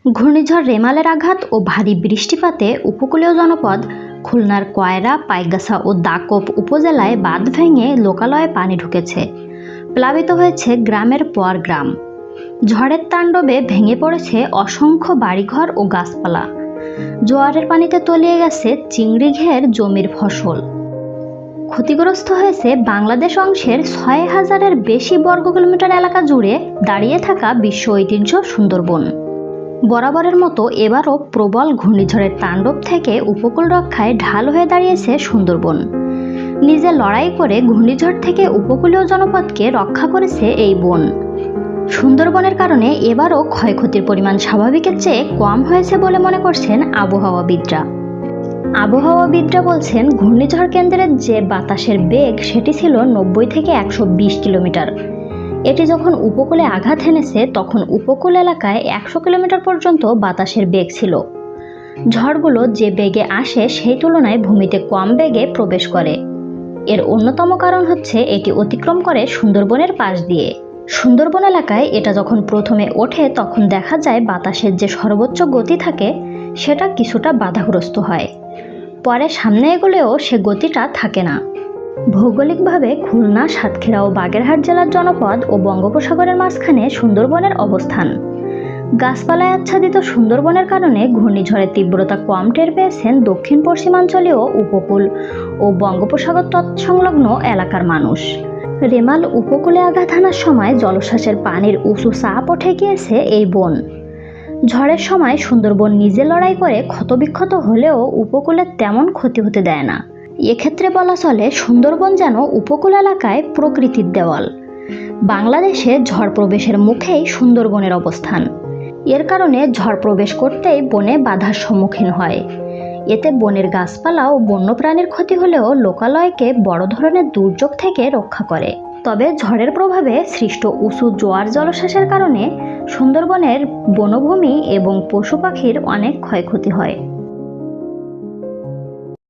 ঘূর্ণিঝড় রেমালের আঘাত ও ভারী বৃষ্টিপাতে উপকূলীয় জনপদ খুলনার কয়রা, পাইকগাছা ও দাকোপ উপজেলায় বাঁধ ভেঙে লোকালয়ে পানি ঢুকেছে। প্লাবিত হয়েছে গ্রামের পর গ্রাম। ঝড়ের তাণ্ডবে ভেঙে পড়েছে অসংখ্য বাড়িঘর ও গাছপালা। জোয়ারের পানিতে তলিয়ে গেছে চিংড়ি ঘের জমির ফসল। ক্ষতিগ্রস্ত হয়েছে বাংলাদেশ অংশের ৬,০০০-এর বেশি বর্গ কিলোমিটার এলাকা জুড়ে দাঁড়িয়ে থাকা বিশ্ব ঐতিহ্য সুন্দরবন। বরাবরের মতো এবারও প্রবল ঘূর্ণিঝড়ের তাণ্ডব থেকে উপকূল রক্ষায় ঢাল হয়ে দাঁড়িয়েছে সুন্দরবন। নিজে লড়াই করে ঘূর্ণিঝড় থেকে উপকূলীয় জনপদকে রক্ষা করেছে এই বন। সুন্দরবনের কারণে এবারও ক্ষয়ক্ষতির পরিমাণ স্বাভাবিকের চেয়ে কম হয়েছে বলে মনে করছেন আবহাওয়াবিদরা। আবহাওয়াবিদরা বলছেন, ঘূর্ণিঝড় কেন্দ্রের যে বাতাসের বেগ সেটি ছিল ৯০ থেকে ১২০ কিলোমিটার। এটি যখন উপকূলে আঘাত হেনেছে তখন উপকূল এলাকায় ১০০ কিলোমিটার পর্যন্ত বাতাসের বেগ ছিল। ঝড়গুলো যে বেগে আসে সেই তুলনায় ভূমিতে কম বেগে প্রবেশ করে। এর অন্যতম কারণ হচ্ছে এটি অতিক্রম করে সুন্দরবনের পাশ দিয়ে। সুন্দরবন এলাকায় এটা যখন প্রথমে ওঠে তখন দেখা যায় বাতাসের যে সর্বোচ্চ গতি থাকে সেটা কিছুটা বাধাগ্রস্ত হয়। পরে সামনে এগোলেও সে গতিটা থাকে না। ভৌগোলিকভাবে খুলনা, সাতক্ষীরা ও বাগেরহাট জেলার জনপদ ও বঙ্গোপসাগরের মাঝখানে সুন্দরবনের অবস্থান। গাছপালায় আচ্ছাদিত সুন্দরবনের কারণে ঘূর্ণিঝড়ের তীব্রতা কম টের পেয়েছেন দক্ষিণ পশ্চিমাঞ্চলীয় উপকূল ও বঙ্গোপসাগর তৎসংলগ্ন এলাকার মানুষ। রেমাল উপকূলে আঘাত হানার সময় জলোচ্ছ্বাসের পানির উঁচু চাপ উঠে গিয়েছে এই বন। ঝড়ের সময় সুন্দরবন নিজে লড়াই করে ক্ষতবিক্ষত হলেও উপকূলে তেমন ক্ষতি হতে দেয় না। এক্ষেত্রে বলা চলে সুন্দরবন যেন উপকূল এলাকায় প্রকৃতির দেওয়াল। বাংলাদেশে ঝড় প্রবেশের মুখেই সুন্দরবনের অবস্থান। এর কারণে ঝড় প্রবেশ করতেই বনে বাধার সম্মুখীন হয়। এতে বনের গাছপালা ও বন্যপ্রাণীর ক্ষতি হলেও লোকালয়কে বড় ধরনের দুর্যোগ থেকে রক্ষা করে। তবে ঝড়ের প্রভাবে সৃষ্ট উঁচু জোয়ার জলোচ্ছ্বাসের কারণে সুন্দরবনের বনভূমি এবং পশু পাখির অনেক ক্ষয়ক্ষতি হয়।